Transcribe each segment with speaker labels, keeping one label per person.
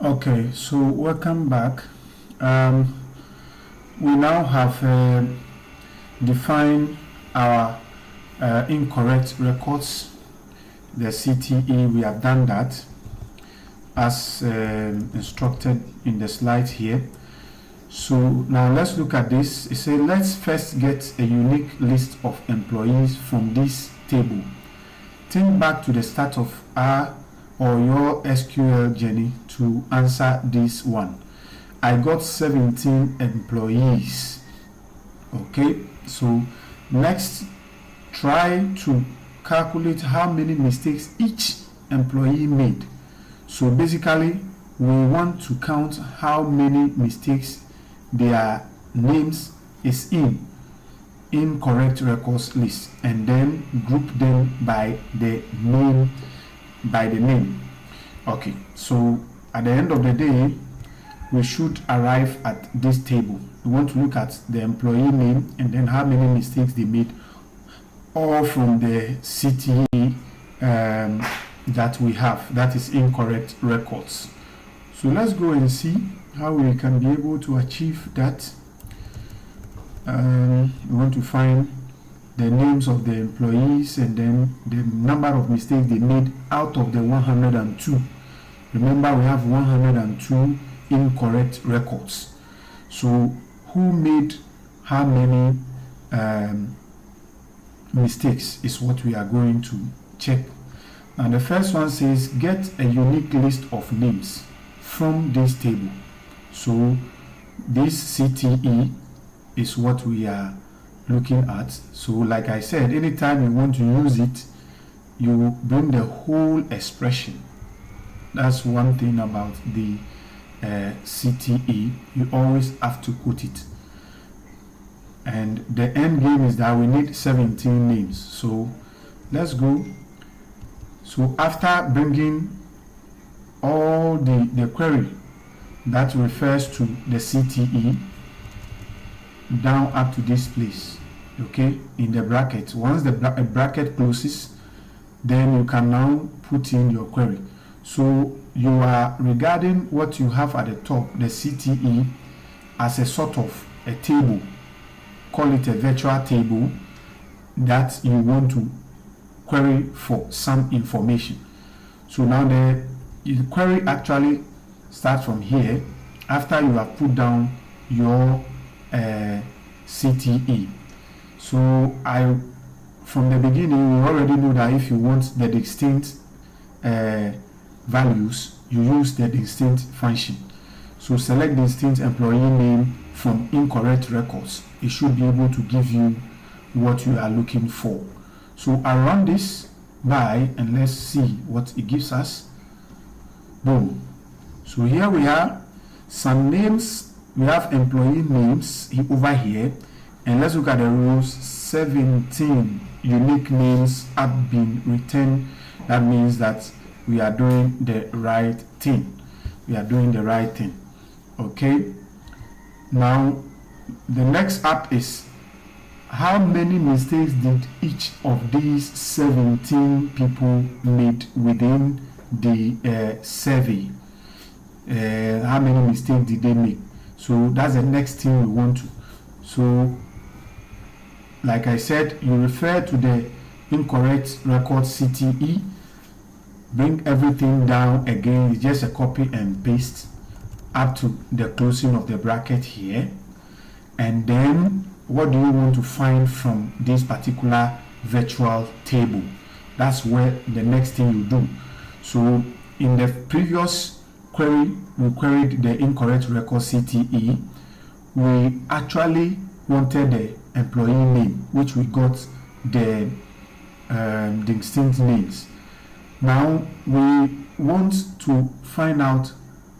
Speaker 1: Okay, so welcome back. Um, we now have defined our incorrect records, the CTE. We have done that as instructed in the slide here. So now let's look at this. It says let's first get a unique list of employees from this table. Think back to the start of our or your SQL journey to answer this one. I got 17 employees. Okay, so next try to calculate how many mistakes each employee made. So basically we want to count how many mistakes their names is in incorrect records list and then group them by the name. Okay, so at the end of the day we should arrive at this table. We want to look at the employee name and then how many mistakes they made, all from the CTE that we have, that is incorrect records. So let's go and see how we can be able to achieve that. We want to find the names of the employees and then the number of mistakes they made out of the 102. Remember, we have 102 incorrect records. So who made how many mistakes is what we are going to check. And the first one says get a unique list of names from this table. So this CTE is what we are looking at. So like I said, anytime you want to use it, you bring the whole expression. That's one thing about the CTE. You always have to put it. And the end game is that we need 17 names. So let's go. So after bringing all the query that refers to the CTE down up to this place, okay, in the bracket. Once the bracket closes, then you can now put in your query. So you are regarding what you have at the top, the CTE, as a sort of a table. Call it a virtual table that you want to query for some information. So now the query actually starts from here after you have put down your CTE. So from the beginning, you already know that if you want the distinct values, you use the distinct function. So select distinct employee name from incorrect records. It should be able to give you what you are looking for. So I run this by and let's see what it gives us. Boom. So here we are, some names. We have employee names over here, and let's look at the rules. 17 unique names have been returned. That means that we are doing the right thing. Okay, now the next up is how many mistakes did each of these 17 people made within the survey. How many mistakes did they make? So that's the next thing we want to. So like I said, you refer to the incorrect record CTE, bring everything down again. It's just a copy and paste up to the closing of the bracket here. And then what do you want to find from this particular virtual table? That's where the next thing you do. So in the previous query, we queried the incorrect record CTE. We actually wanted the employee name, which we got the distinct names. Now we want to find out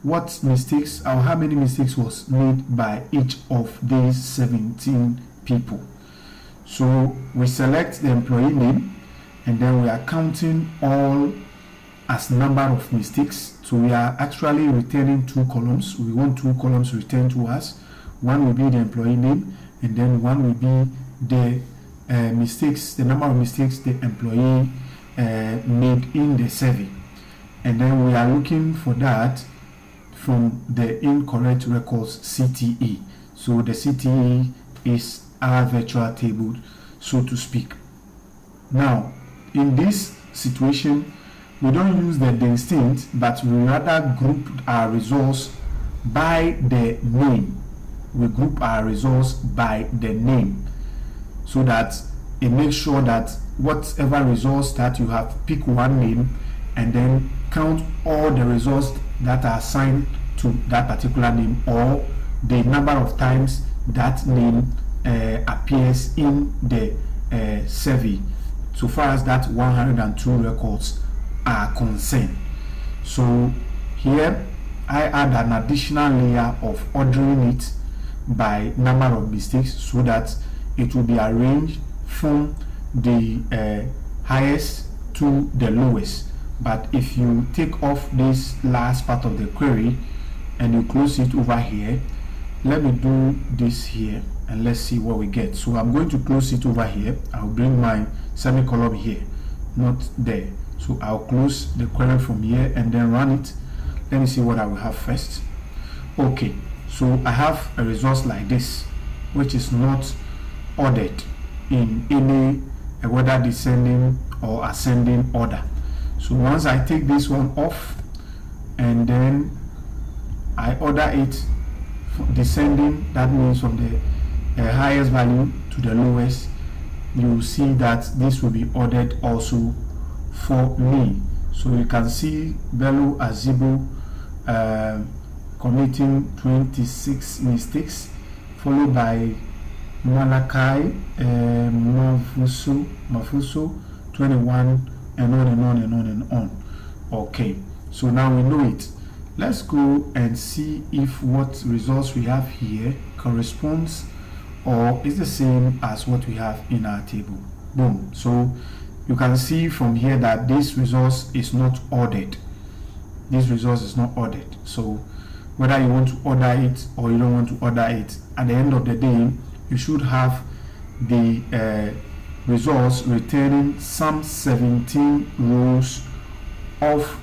Speaker 1: what mistakes or how many mistakes was made by each of these 17 people. So we select the employee name and then we are counting all as number of mistakes. So we are actually returning two columns. We want two columns returned to us. One will be the employee name and then one will be the mistakes, the number of mistakes the employee made in the survey. And then we are looking for that from the incorrect records CTE. So the CTE is our virtual table, so to speak. Now, in this situation, we don't use the distinct, but we rather group our results by the name. We group our results by the name, so that it makes sure that whatever results that you have, pick one name and then count all the results that are assigned to that particular name, or the number of times that name appears in the survey, so far as that 102 records are concerned. So here I add an additional layer of ordering it by number of mistakes, so that it will be arranged from the highest to the lowest. But if you take off this last part of the query and you close it over here, let me do this here and let's see what we get. So I'm going to close it over here. I'll bring my semicolon here, not there. So I'll close the query from here and then run it. Let me see what I will have first. Okay, so I have a result like this, which is not ordered in any whether descending or ascending order. So once I take this one off and then I order it descending, that means from the highest value to the lowest, you see that this will be ordered also for me. So you can see Bello Azibo committing 26 mistakes, followed by Malachi Mafuso 21, and on and on and on and on. Okay, so now we know it. Let's go and see if what results we have here corresponds or is the same as what we have in our table. Boom. So you can see from here that this result is not ordered. This result is not ordered. So whether you want to order it or you don't want to order it, at the end of the day, you should have the results returning some 17 rows of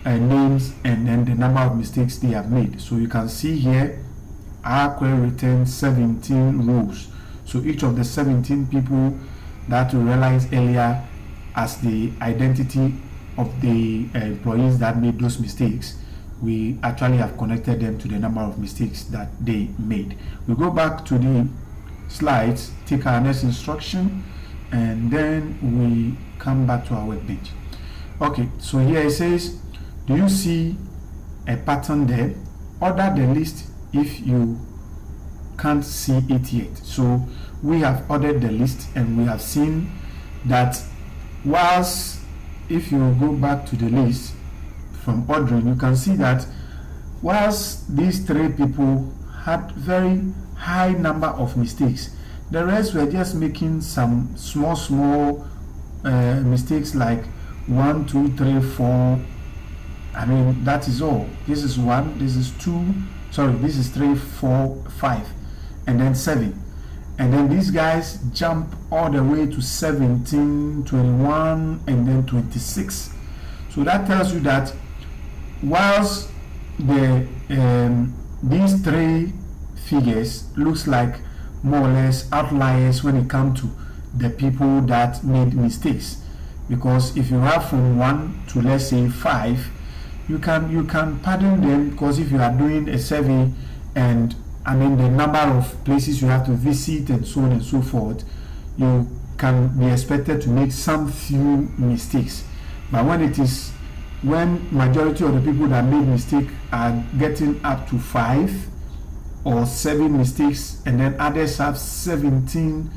Speaker 1: names and then the number of mistakes they have made. So you can see here our query returns 17 rows. So each of the 17 people that we realized earlier as the identity of the employees that made those mistakes, we actually have connected them to the number of mistakes that they made. We go back to the slides, take our next instruction, and then we come back to our workbench. Okay, so here it says, do you see a pattern there? Order the list if you can't see it yet. So we have ordered the list and we have seen that whilst if you go back to the list from ordering, you can see that whilst these three people had very high number of mistakes, the rest were just making some small mistakes like 1, 2, 3, 4. I mean, that is all. This is 1, this is 2, sorry, this is 3, 4, 5, and then 7. And then these guys jump all the way to 17, 21, and then 26. So that tells you that whilst these three figures looks like more or less outliers when it comes to the people that made mistakes, because if you have from 1 to let's say 5, you can pardon them, because if you are doing a survey and I mean the number of places you have to visit and so on and so forth, you can be expected to make some few mistakes. But when majority of the people that made mistake are getting up to 5 or 7 mistakes, and then others have 17,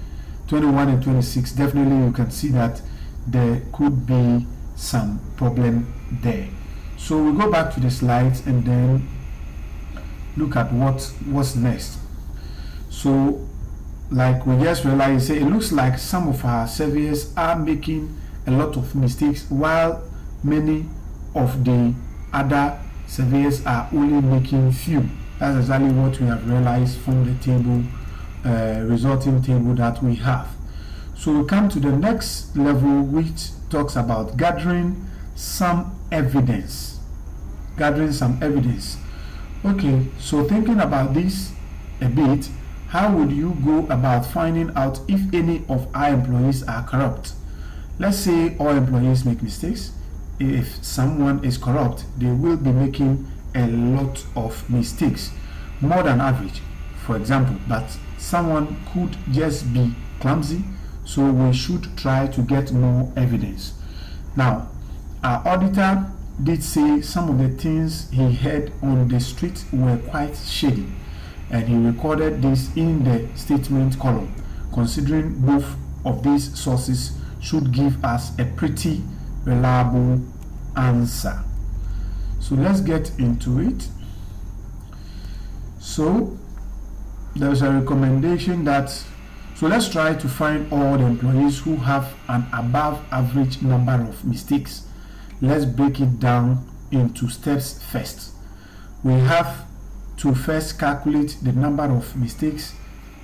Speaker 1: 21 and 26, definitely you can see that there could be some problem there. So we go back to the slides and then look at what's next. So like we just realized, it looks like some of our surveyors are making a lot of mistakes while many of the other surveyors are only making few. That's exactly what we have realized from the table, resulting table that we have. So we come to the next level, which talks about gathering some evidence. Okay, so thinking about this a bit, how would you go about finding out if any of our employees are corrupt? Let's say all employees make mistakes. If someone is corrupt, they will be making a lot of mistakes, more than average, for example. But someone could just be clumsy, so we should try to get more evidence. Now, our auditor did say some of the things he heard on the street were quite shady, and he recorded this in the statement column. Considering both of these sources should give us a pretty reliable answer. So let's get into it. So there's a recommendation that, so let's try to find all the employees who have an above average number of mistakes. Let's break it down into steps first. We have to first calculate the number of mistakes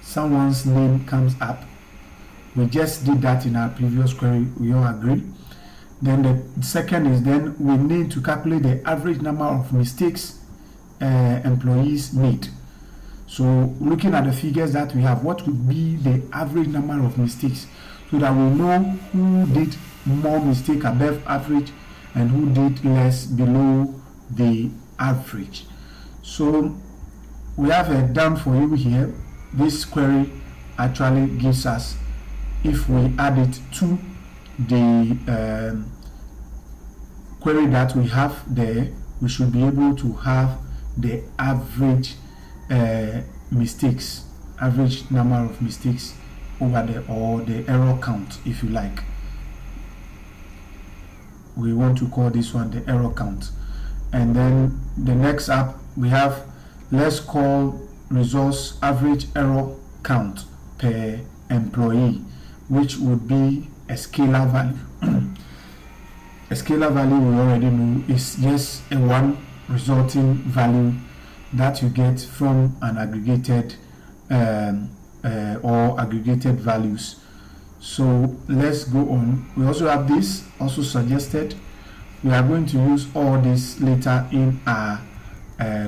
Speaker 1: someone's name comes up. We just did that in our previous query, we all agree. Then the second is, then we need to calculate the average number of mistakes employees made. So looking at the figures that we have, what would be the average number of mistakes, so that we know who did more mistake above average and who did less below the average. So we have done for you here. This query actually gives us, if we add it to the query that we have there, we should be able to have the average mistakes, average number of mistakes over there, or the error count, if you like. We want to call this one the error count. And then the next up we have, let's call resource average error count per employee, which would be a scalar value. A scalar value, we already know, is just a one resulting value that you get from an aggregated or aggregated values. So let's go on. We also have this also suggested. We are going to use all this later in our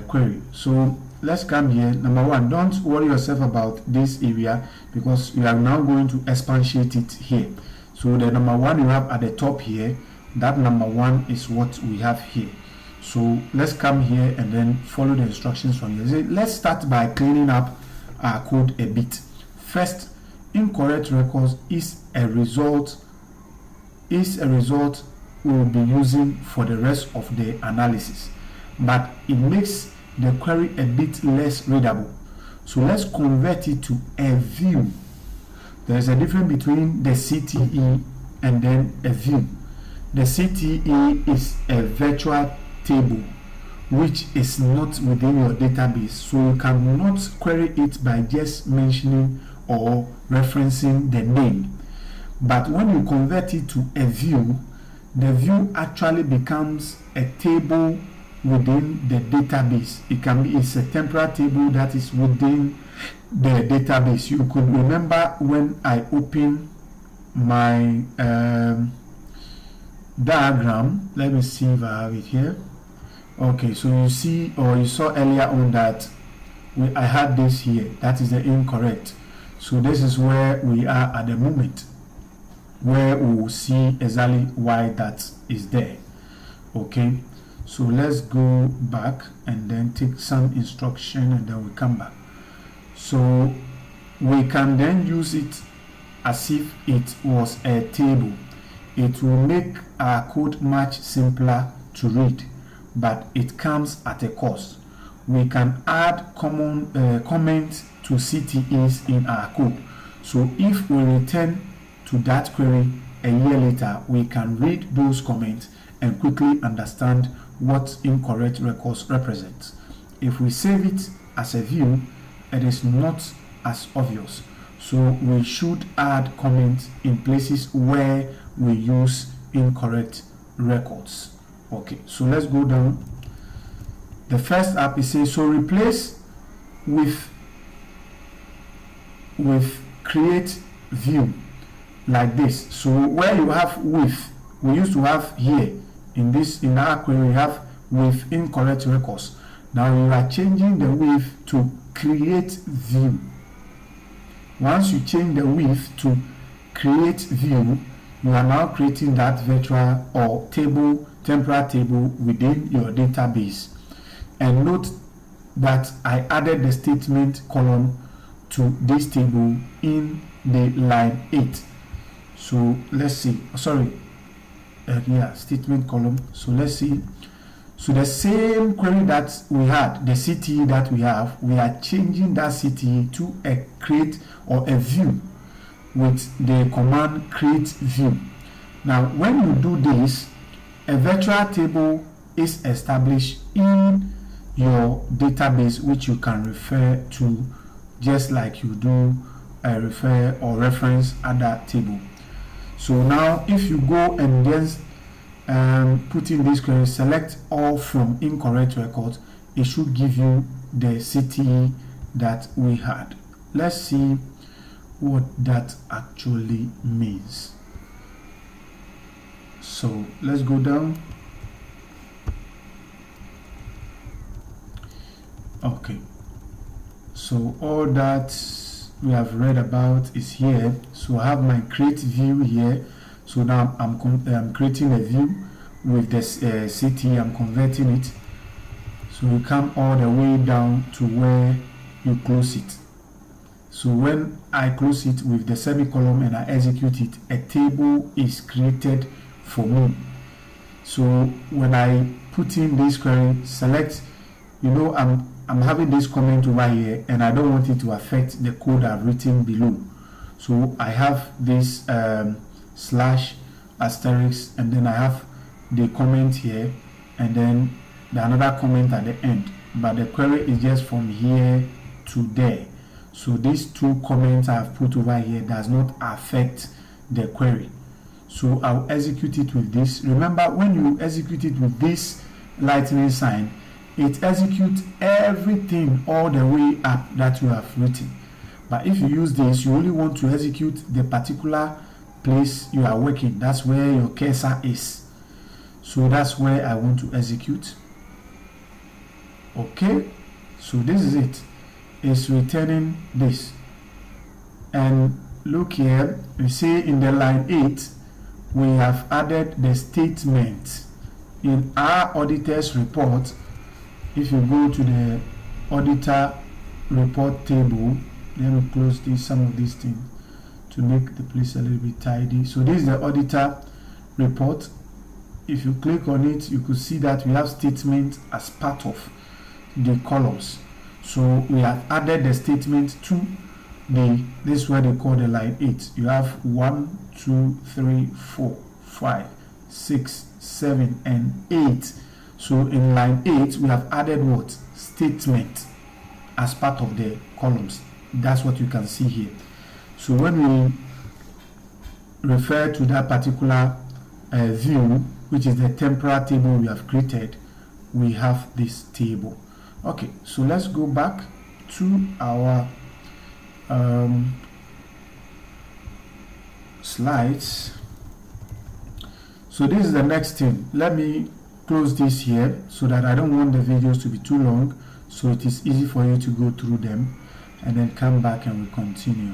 Speaker 1: query. So let's come here. Number one, don't worry yourself about this area, because we are now going to expatiate it here. So the number one you have at the top here, that number one is what we have here. So let's come here and then follow the instructions from here. Let's start by cleaning up our code a bit. First, incorrect records is a result we'll be using for the rest of the analysis, but it makes the query a bit less readable. So let's convert it to a view. There's a difference between the CTE and then a view. The CTE is a virtual table which is not within your database, so you cannot query it by just mentioning or referencing the name. But when you convert it to a view, the view actually becomes a table within the database. It's a temporary table that is within the database. You could remember when I open my diagram. Let me see if I have it here. Okay, so you see, or you saw earlier on that I had this here. That is the incorrect. So this is where we are at the moment, where we will see exactly why that is there. Okay, so let's go back and then take some instruction and then we come back. So we can then use it as if it was a table. It will make our code much simpler to read, but it comes at a cost. We can add comments to CTEs in our code. So if we return to that query a year later, we can read those comments and quickly understand what incorrect records represent. If we save it as a view, it is not as obvious. So we should add comments in places where we use incorrect records. Okay, so let's go down. The first app is so replace with create view like this. So where you have with, we used to have here in our query, we have with incorrect records. Now you are changing the width to create view. Once you change the width to create view, you are now creating that virtual or temporal table within your database. And note that I added the statement column to this table in the line 8. So let's see, statement column. So let's see. So the same query that we had, the CTE that we have, we are changing that CTE to a create or a view with the command create view. Now when you do this, a virtual table is established in your database, which you can refer to just like you do refer or reference other table. So now if you go and just put in this query, select all from incorrect records, it should give you the CTE that we had. Let's see what that actually means. So let's go down. Okay, so all that we have read about is here. So I have my create view here. So now I'm creating a view with this CTE. I'm converting it. So you come all the way down to where you close it. So when I close it with the semicolon and I execute it, a table is created for me. So when I put in this query, select, I'm having this comment over here and I don't want it to affect the code I've written below. So I have this slash asterisk, and then I have the comment here, and then another comment at the end. But the query is just from here to there. So these two comments I have put over here does not affect the query. So I'll execute it with this. Remember, when you execute it with this lightning sign, it executes everything all the way up that you have written. But if you use this, you only want to execute the particular place you are working. That's where your cursor is. So that's where I want to execute. Okay, so this is it. It's returning this. And look here, you see in the line 8, we have added the statement. In our auditor's report, if you go to the auditor report table, let me close some of these things to make the place a little bit tidy. So this is the auditor report. If you click on it, you could see that we have statement as part of the columns. So we have added the statement to this is what they call the line 8. You have 1, 2, 3, 4, 5, 6, 7, and 8. So in line 8, we have added what? Statement as part of the columns. That's what you can see here. So when we refer to that particular view, which is the temporal table we have created, we have this table. Okay, so let's go back to our slides. So this is the next thing. Let me close this here so that I don't want the videos to be too long, so it is easy for you to go through them and then come back and we continue.